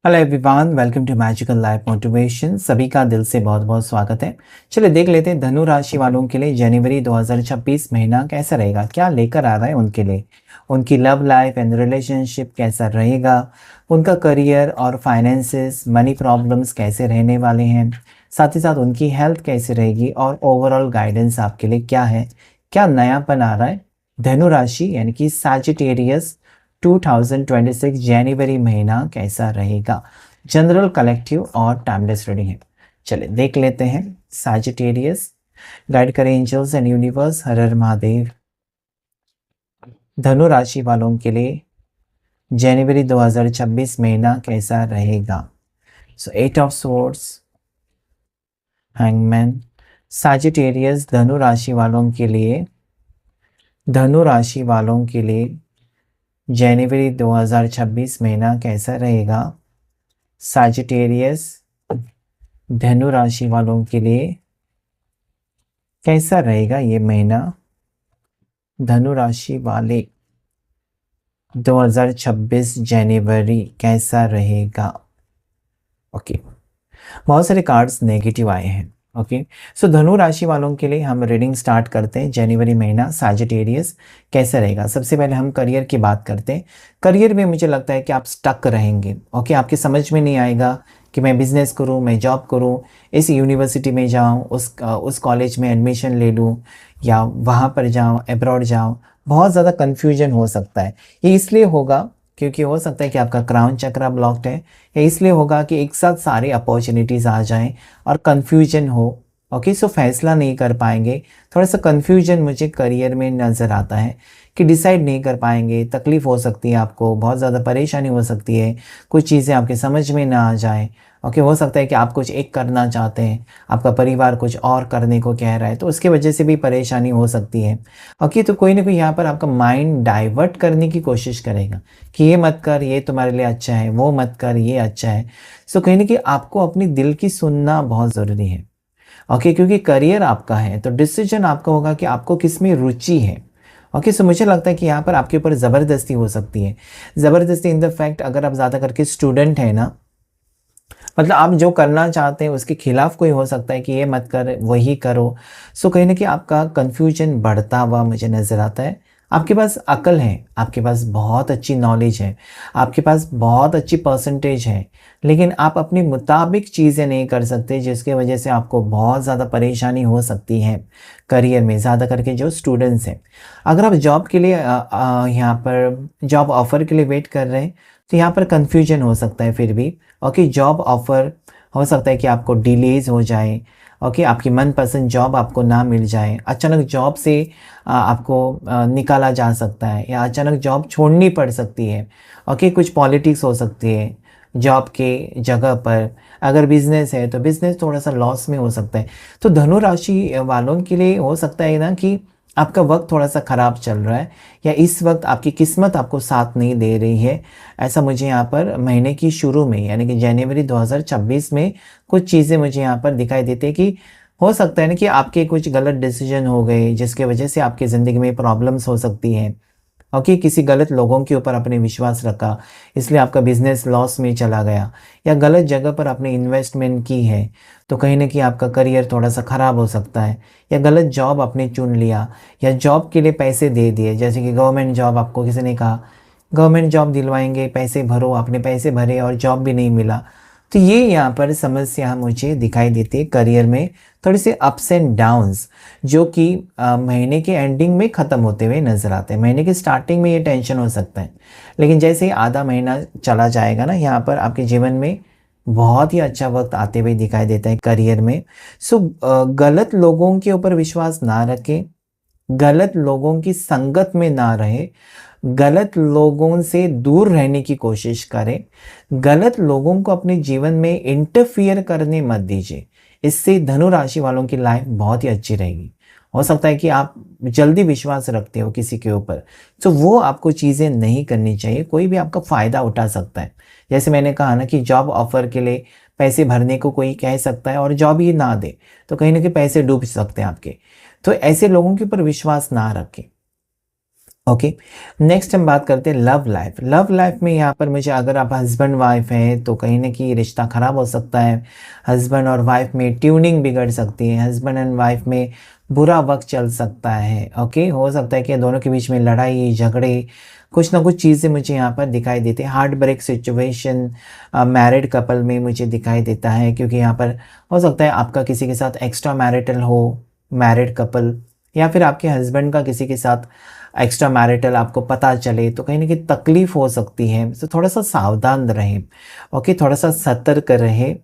Hello everyone, welcome to magical life motivation. सभी का दिल से बहुत बहुत स्वागत है। चलिए देख लेते हैं धनु राशि वालों के लिए जनवरी 2026 महीना कैसा रहेगा, क्या लेकर आ रहा है उनके लिए। उनकी लव लाइफ एंड रिलेशनशिप कैसा रहेगा, उनका करियर और फाइनेंसेस मनी प्रॉब्लम्स कैसे रहने वाले हैं, साथ ही साथ उनकी हेल्थ कैसी रहेगी और ओवरऑल गाइडेंस आपके लिए क्या है, क्या नयापन आ रहा है। धनु राशि यानी कि सैजिटेरियस 2026 जनवरी महीना कैसा रहेगा। जनरल कलेक्टिव और टाइमलेस रीडिंग है। चलिए देख लेते हैं। सैजिटेरियस, गाइड करें एंजल्स एंड यूनिवर्स, हर हर महादेव। धनु राशि वालों के लिए जनवरी 2026 महीना कैसा रहेगा। सो 8 ऑफ स्वॉर्ड्स, हैंगमैन। सैजिटेरियस धनु राशि वालों के लिए जनवरी 2026 महीना कैसा रहेगा। सैजिटेरियस धनु राशि वालों के लिए कैसा रहेगा ये महीना। धनु राशि वाले 2026 जनवरी कैसा रहेगा। ओके, बहुत सारे कार्ड्स नेगेटिव आए हैं। ओके, सो धनु राशि वालों के लिए हम रीडिंग स्टार्ट करते हैं। जनवरी महीना सैजिटेरियस कैसा रहेगा। सबसे पहले हम करियर की बात करते हैं। करियर में मुझे लगता है कि आप स्टक रहेंगे। ओके, आपके समझ में नहीं आएगा कि मैं बिज़नेस करूं, मैं जॉब करूं, इस यूनिवर्सिटी में जाऊं, उस कॉलेज में एडमिशन ले लूं या वहां पर जाऊं, अब्रॉड जाऊं। बहुत ज़्यादा कन्फ्यूजन हो सकता है। ये इसलिए होगा क्योंकि हो सकता है कि आपका क्राउन चक्रा ब्लॉक्ड है, या इसलिए होगा कि एक साथ सारी अपॉर्चुनिटीज़ आ जाएं और कन्फ्यूजन हो। ओके, सो फैसला नहीं कर पाएंगे। थोड़ा सा कन्फ्यूजन मुझे करियर में नज़र आता है कि डिसाइड नहीं कर पाएंगे। तकलीफ़ हो सकती है, आपको बहुत ज़्यादा परेशानी हो सकती है, कुछ चीज़ें आपके समझ में ना आ जाए। ओके, हो सकता है कि आप कुछ एक करना चाहते हैं, आपका परिवार कुछ और करने को कह रहा है, तो उसके वजह से भी परेशानी हो सकती है। ओके, तो कोई ना कोई यहाँ पर आपका माइंड डाइवर्ट करने की कोशिश करेगा कि ये मत कर, ये तुम्हारे लिए अच्छा है, वो मत कर, ये अच्छा है। सो कहीं ना कहीं आपको अपनी दिल की सुनना बहुत ज़रूरी है। ओके, क्योंकि करियर आपका है तो डिसीजन आपका होगा कि आपको किस में रुचि है। ओके, सो मुझे लगता है कि यहाँ पर आपके ऊपर ज़बरदस्ती हो सकती है। ज़बरदस्ती इन द फैक्ट, अगर आप ज़्यादा करके स्टूडेंट हैं ना, मतलब आप जो करना चाहते हैं उसके खिलाफ कोई हो सकता है कि ये मत कर, वही करो। सो कहीं ना कहीं आपका कन्फ्यूजन बढ़ता हुआ मुझे नज़र आता है। आपके पास अकल है, आपके पास बहुत अच्छी नॉलेज है, आपके पास बहुत अच्छी परसेंटेज है, लेकिन आप अपने मुताबिक चीज़ें नहीं कर सकते, जिसके वजह से आपको बहुत ज़्यादा परेशानी हो सकती है करियर में। ज़्यादा करके जो स्टूडेंट्स हैं, अगर आप जॉब के लिए यहाँ पर जॉब ऑफ़र के लिए वेट कर रहे हैं, तो यहाँ पर कन्फ्यूजन हो सकता है फिर भी। ओके, जॉब ऑफ़र हो सकता है कि आपको डिलेज़ हो जाए। ओके, आपकी मनपसंद जॉब आपको ना मिल जाए, अचानक जॉब से आपको निकाला जा सकता है, या अचानक जॉब छोड़नी पड़ सकती है। ओके, कुछ पॉलिटिक्स हो सकती है जॉब के जगह पर। अगर बिज़नेस है तो बिज़नेस थोड़ा सा लॉस में हो सकता है। तो धनु राशि वालों के लिए हो सकता है ना कि आपका वक्त थोड़ा सा ख़राब चल रहा है, या इस वक्त आपकी किस्मत आपको साथ नहीं दे रही है। ऐसा मुझे यहाँ पर महीने की शुरू में यानी कि जनवरी 2026 में कुछ चीज़ें मुझे यहाँ पर दिखाई देती है कि हो सकता है ना कि आपके कुछ गलत डिसीजन हो गए, जिसके वजह से आपकी ज़िंदगी में प्रॉब्लम्स हो सकती हैं। ओके, किसी गलत लोगों के ऊपर आपने विश्वास रखा, इसलिए आपका बिजनेस लॉस में चला गया, या गलत जगह पर आपने इन्वेस्टमेंट की है, तो कहीं ना कहीं आपका करियर थोड़ा सा ख़राब हो सकता है। या गलत जॉब आपने चुन लिया, या जॉब के लिए पैसे दे दिए, जैसे कि गवर्नमेंट जॉब आपको किसी ने कहा गवर्नमेंट जॉब दिलवाएंगे, पैसे भरो, आपने पैसे भरे और जॉब भी नहीं मिला। तो ये यहाँ पर समस्या मुझे दिखाई देती है करियर में, थोड़ी सी अप्स एंड डाउन्स, जो कि महीने के एंडिंग में ख़त्म होते हुए नज़र आते हैं। महीने की स्टार्टिंग में ये टेंशन हो सकता है, लेकिन जैसे ही आधा महीना चला जाएगा ना, यहाँ पर आपके जीवन में बहुत ही अच्छा वक्त आते हुए दिखाई देता है करियर में। सो गलत लोगों के ऊपर विश्वास ना रखें, गलत लोगों की संगत में ना रहे, गलत लोगों से दूर रहने की कोशिश करें, गलत लोगों को अपने जीवन में इंटरफियर करने मत दीजिए। इससे धनु राशि वालों की लाइफ बहुत ही अच्छी रहेगी। हो सकता है कि आप जल्दी विश्वास रखते हो किसी के ऊपर, तो वो आपको चीज़ें नहीं करनी चाहिए। कोई भी आपका फ़ायदा उठा सकता है। जैसे मैंने कहा ना कि जॉब ऑफ़र के लिए पैसे भरने को कोई कह सकता है और जॉब ही ना दे, तो कहीं ना कहीं पैसे डूब सकते हैं आपके। तो ऐसे लोगों के ऊपर विश्वास ना रखें। ओके, नेक्स्ट हम बात करते हैं लव लाइफ। लव लाइफ में यहाँ पर मुझे, अगर आप हस्बैंड वाइफ हैं तो कहीं ना कहीं रिश्ता ख़राब हो सकता है। हस्बैंड और वाइफ में ट्यूनिंग बिगड़ सकती है। हस्बैंड एंड वाइफ में बुरा वक्त चल सकता है। ओके, हो सकता है कि दोनों के बीच में लड़ाई झगड़े, कुछ ना कुछ चीज़ें मुझे यहाँ पर दिखाई देती है। Heart break situation married couple में मुझे दिखाई देता है, क्योंकि यहाँ पर हो सकता है आपका किसी के साथ एक्स्ट्रा मैरिटल हो, मैरिड कपल, या फिर आपके हस्बैंड का किसी के साथ एक्स्ट्रा मैरिटल आपको पता चले तो कहीं ना कहीं तकलीफ हो सकती है। तो थोड़ा सा सावधान रहें। ओके, थोड़ा सा सतर्क रहें।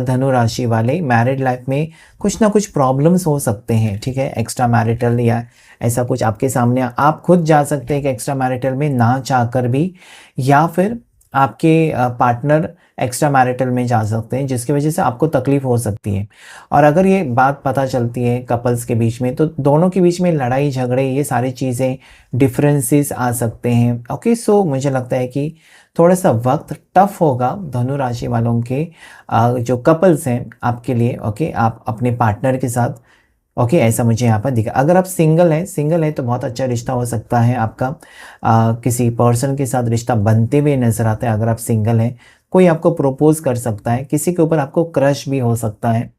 धनु राशि वाले, मैरिड लाइफ में कुछ ना कुछ प्रॉब्लम्स हो सकते हैं। ठीक है, एक्स्ट्रा मैरिटल या ऐसा कुछ आपके सामने, आप खुद जा सकते हैं कि एक्स्ट्रा मैरिटल में ना चाहकर भी, या फिर आपके पार्टनर एक्स्ट्रा मैरिटल में जा सकते हैं, जिसकी वजह से आपको तकलीफ हो सकती है। और अगर ये बात पता चलती है कपल्स के बीच में, तो दोनों के बीच में लड़ाई झगड़े, ये सारी चीज़ें, डिफरेंसेस आ सकते हैं। ओके, सो मुझे लगता है कि थोड़ा सा वक्त टफ होगा धनु राशि वालों के जो कपल्स हैं आपके लिए। ओके, आप अपने पार्टनर के साथ, ओके, ऐसा मुझे यहाँ पर दिखा। अगर आप सिंगल है तो बहुत अच्छा रिश्ता हो सकता है आपका। किसी पर्सन के साथ रिश्ता बनते हुए नजर आता है। अगर आप सिंगल हैं, कोई आपको प्रपोज कर सकता है, किसी के ऊपर आपको क्रश भी हो सकता है।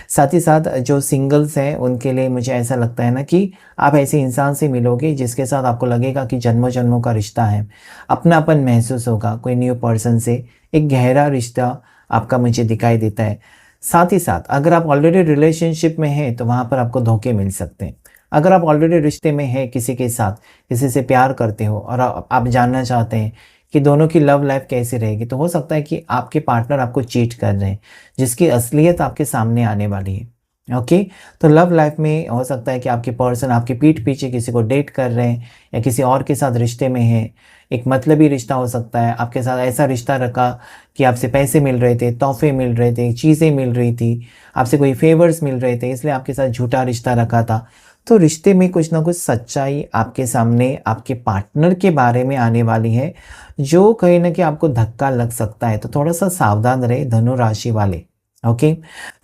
साथ ही साथ जो सिंगल्स हैं उनके लिए मुझे ऐसा लगता है ना कि आप ऐसे इंसान से मिलोगे जिसके साथ आपको लगेगा कि जन्मों जन्मों का रिश्ता है, अपनापन महसूस होगा। कोई न्यू पर्सन से एक गहरा रिश्ता आपका मुझे दिखाई देता है। साथ ही साथ अगर आप ऑलरेडी रिलेशनशिप में हैं तो वहाँ पर आपको धोखे मिल सकते हैं। अगर आप ऑलरेडी रिश्ते में हैं किसी के साथ, किसी से प्यार करते हो और आप जानना चाहते हैं कि दोनों की लव लाइफ कैसी रहेगी, तो हो सकता है कि आपके पार्टनर आपको चीट कर रहे हैं, जिसकी असलियत आपके सामने आने वाली है। ओके, तो लव लाइफ में हो सकता है कि आपके पर्सन आपके पीठ पीछे किसी को डेट कर रहे हैं या किसी और के साथ रिश्ते में हैं। एक मतलबी रिश्ता हो सकता है, आपके साथ ऐसा रिश्ता रखा कि आपसे पैसे मिल रहे थे, तोहफे मिल रहे थे, चीज़ें मिल रही थी, आपसे कोई फेवर्स मिल रहे थे, इसलिए आपके साथ झूठा रिश्ता रखा था। तो रिश्ते में कुछ ना कुछ सच्चाई आपके सामने आपके पार्टनर के बारे में आने वाली है, जो कहीं ना कहीं आपको धक्का लग सकता है। तो थोड़ा सा सावधान रहे धनु राशि वाले। ओके,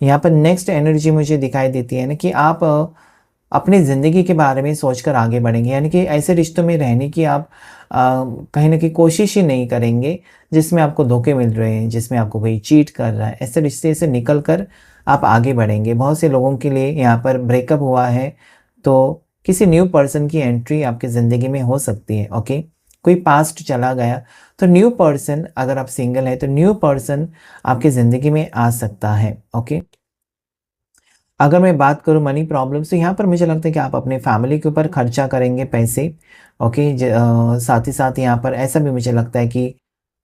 यहाँ पर नेक्स्ट एनर्जी मुझे दिखाई देती है ना कि आप अपनी ज़िंदगी के बारे में सोचकर आगे बढ़ेंगे, यानी कि ऐसे रिश्तों में रहने की आप कहीं ना कहीं कोशिश ही नहीं करेंगे जिसमें आपको धोखे मिल रहे हैं, जिसमें आपको कोई चीट कर रहा है। ऐसे रिश्ते से निकल कर आप आगे बढ़ेंगे। बहुत से लोगों के लिए यहाँ पर ब्रेकअप हुआ है, तो किसी न्यू पर्सन की एंट्री आपकी ज़िंदगी में हो सकती है। ओके, कोई पास्ट चला गया तो न्यू पर्सन, अगर आप सिंगल हैं तो न्यू पर्सन आपकी ज़िंदगी में आ सकता है। ओके, अगर मैं बात करूँ मनी प्रॉब्लम्स, तो यहाँ पर मुझे लगता है कि आप अपने फैमिली के ऊपर खर्चा करेंगे पैसे। ओके, साथ ही साथ यहाँ पर ऐसा भी मुझे लगता है कि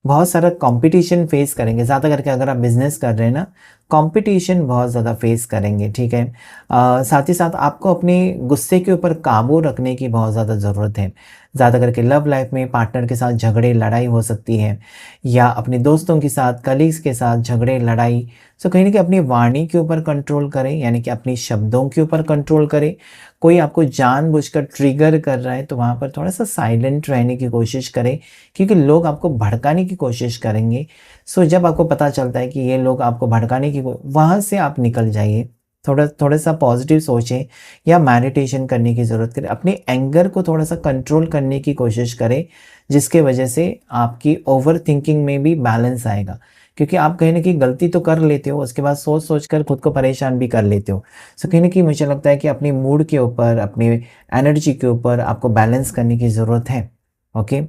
बहुत सारा कंपटीशन फेस करेंगे। ज़्यादा करके अगर आप बिज़नेस कर रहे हैं ना, कंपटीशन बहुत ज़्यादा फेस करेंगे। ठीक है, साथ ही साथ आपको अपने गुस्से के ऊपर काबू रखने की बहुत ज़्यादा ज़रूरत है। ज़्यादा करके लव लाइफ में पार्टनर के साथ झगड़े लड़ाई हो सकती है, या अपने दोस्तों के साथ, कलीग्स के साथ झगड़े लड़ाई। सो कहीं ना कहीं अपनी वाणी के ऊपर कंट्रोल करें, यानी कि अपनी शब्दों के ऊपर कंट्रोल करें। कोई आपको जानबूझकर ट्रिगर कर रहा है तो वहाँ पर थोड़ा सा साइलेंट रहने की कोशिश करें, क्योंकि लोग आपको भड़काने की कोशिश करेंगे। सो जब आपको पता चलता है कि ये लोग आपको भड़काने की, वहाँ से आप निकल जाइए। थोड़ा सा पॉजिटिव सोचें या मेडिटेशन करने की ज़रूरत करें। अपने एंगर को थोड़ा सा कंट्रोल करने की कोशिश करें, जिसके वजह से आपकी ओवर थिंकिंग में भी बैलेंस आएगा। क्योंकि आप कहीं ना कहीं गलती तो कर लेते हो, उसके बाद सोच सोच कर खुद को परेशान भी कर लेते हो। सो कहीं ना कहीं मुझे लगता है कि अपने मूड के ऊपर, अपनी एनर्जी के ऊपर आपको बैलेंस करने की ज़रूरत है। ओके,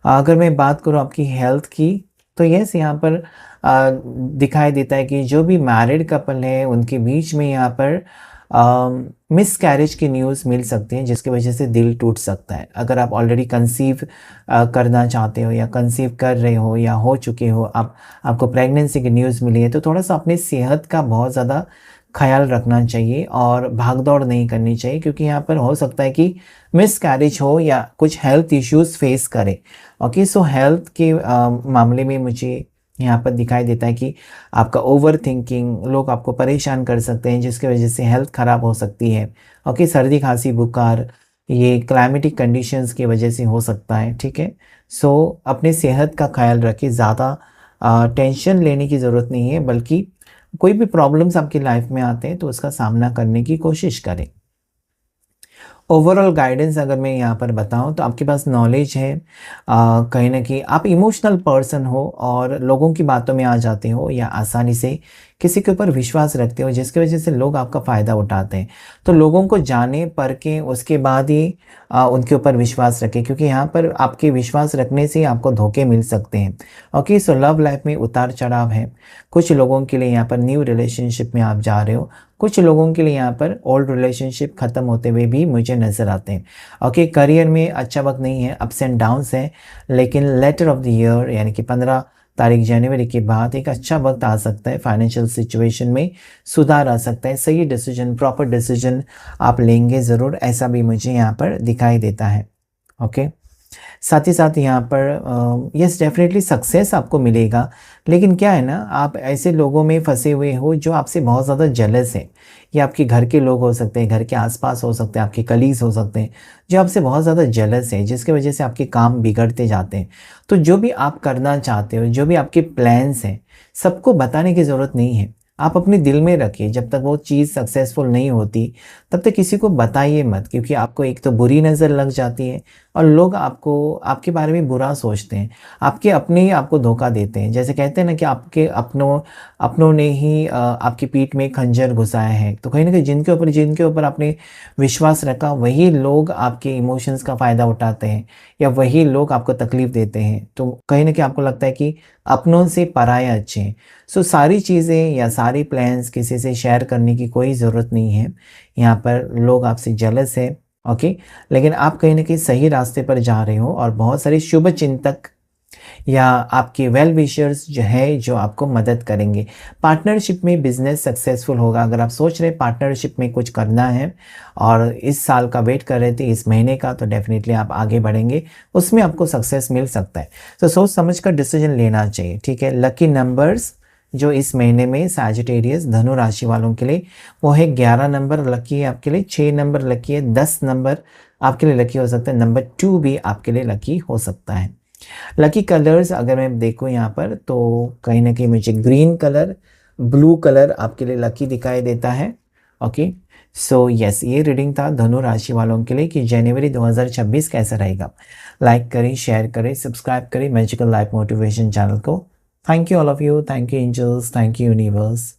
अगर मैं बात करूँ आपकी हेल्थ की, तो यस, यहाँ पर दिखाई देता है कि जो भी मैरिड कपल है उनके बीच में यहाँ पर मिस कैरेज की न्यूज़ मिल सकती है, जिसकी वजह से दिल टूट सकता है। अगर आप ऑलरेडी कंसीव करना चाहते हो या कंसीव कर रहे हो या हो चुके हो, आपको प्रेगनेंसी की न्यूज़ मिली है, तो थोड़ा सा अपनी सेहत का बहुत ज़्यादा ख्याल रखना चाहिए और भाग दौड़ नहीं करनी चाहिए, क्योंकि यहाँ पर हो सकता है कि मिस कैरेज हो या कुछ हेल्थ इश्यूज़ फेस करें। ओके, सो हेल्थ के मामले में मुझे यहाँ पर दिखाई देता है कि आपका ओवर थिंकिंग, लोग आपको परेशान कर सकते हैं, जिसकी वजह से हेल्थ ख़राब हो सकती है। ओके, सर्दी खांसी बुखार, ये क्लाइमेटिक कंडीशंस की वजह से हो सकता है। ठीक है, सो अपने सेहत का ख्याल रखें। ज़्यादा टेंशन लेने की ज़रूरत नहीं है, बल्कि कोई भी प्रॉब्लम्स आपकी लाइफ में आते हैं तो उसका सामना करने की कोशिश करें। ओवरऑल गाइडेंस अगर मैं यहाँ पर बताऊँ तो आपके पास नॉलेज है, कहीं न कहीं आप इमोशनल पर्सन हो और लोगों की बातों में आ जाते हो या आसानी से किसी के ऊपर विश्वास रखते हो, जिसकी वजह से लोग आपका फ़ायदा उठाते हैं। तो लोगों को जाने परखें उसके बाद ही उनके ऊपर विश्वास रखें, क्योंकि यहाँ पर आपके विश्वास रखने से ही आपको धोखे मिल सकते हैं। ओके, सो लव लाइफ में उतार-चढ़ाव है। कुछ लोगों के लिए यहाँ पर न्यू रिलेशनशिप में आप जा रहे हो, कुछ लोगों के लिए यहाँ पर ओल्ड रिलेशनशिप ख़त्म होते हुए भी मुझे नज़र आते हैं। ओके, करियर में अच्छा वक़्त नहीं है, अप्स एंड डाउन्स हैं, लेकिन लेटर ऑफ द ईयर यानी कि 15 तारीख जनवरी के बाद एक अच्छा वक़्त आ सकता है, फाइनेंशियल सिचुएशन में सुधार आ सकता है, सही डिसीजन, प्रॉपर डिसीजन आप लेंगे ज़रूर, ऐसा भी मुझे यहाँ पर दिखाई देता है। ओके, साथ ही साथ यहाँ पर यस डेफ़िनेटली सक्सेस आपको मिलेगा, लेकिन क्या है ना, आप ऐसे लोगों में फँसे हुए हो जो आपसे बहुत ज़्यादा जेलस हैं। ये आपके घर के लोग हो सकते हैं, घर के आस-पास हो सकते हैं, आपके कलीग्स हो सकते हैं, जो आपसे बहुत ज़्यादा जेलस हैं, जिसकी वजह से आपके काम बिगड़ते जाते हैं। तो जो भी आप करना चाहते हो, जो भी आपके प्लान्स हैं, सबको बताने की ज़रूरत नहीं है। आप अपने दिल में रखिए, जब तक वो चीज़ सक्सेसफुल नहीं होती, तब तक किसी को बताइए मत, क्योंकि आपको एक तो बुरी नज़र लग जाती है और लोग आपको आपके बारे में बुरा सोचते हैं। आपके अपने ही आपको धोखा देते हैं। जैसे कहते हैं ना कि आपके अपनों ने ही आपकी पीठ में खंजर घुसाया है। तो कहीं न कहीं जिनके ऊपर आपने विश्वास रखा, वही लोग आपके इमोशंस का फ़ायदा उठाते हैं या वही लोग आपको तकलीफ़ देते हैं। तो कहीं न कहीं आपको लगता है कि अपनों से पराये अच्छे हैं। सो सारी चीज़ें या सारी प्लान्स किसी से शेयर करने की कोई ज़रूरत नहीं है। यहाँ पर लोग आपसे जेलस है, ओके, लेकिन आप कहीं न कहीं सही रास्ते पर जा रहे हो और बहुत सारे शुभ चिंतक या आपके वेल विशर्स जो है, जो आपको मदद करेंगे। पार्टनरशिप में बिज़नेस सक्सेसफुल होगा। अगर आप सोच रहे हैं पार्टनरशिप में कुछ करना है और इस साल का वेट कर रहे थे, इस महीने का, तो डेफ़िनिटली आप आगे बढ़ेंगे, उसमें आपको सक्सेस मिल सकता है। तो सोच समझ कर डिसीज़न लेना चाहिए, ठीक है? लकी नंबर्स जो इस महीने में सैजिटेरियस धनु राशि वालों के लिए, वो है 11 नंबर लकी है आपके लिए, 6 नंबर लकी है, 10 नंबर आपके लिए लकी हो सकता है, नंबर 2 भी आपके लिए लकी हो सकता है। लकी कलर्स अगर मैं देखूँ यहाँ पर, तो कहीं न कहीं मुझे ग्रीन कलर, ब्लू कलर आपके लिए लकी दिखाई देता है। ओके, सो यस, ये रीडिंग था धनु राशि वालों के लिए कि जनवरी 2026 कैसा रहेगा। लाइक करें, शेयर करें, सब्सक्राइब करें मैजिकल लाइफ मोटिवेशन चैनल को। Thank you all of you, thank you angels, thank you universe.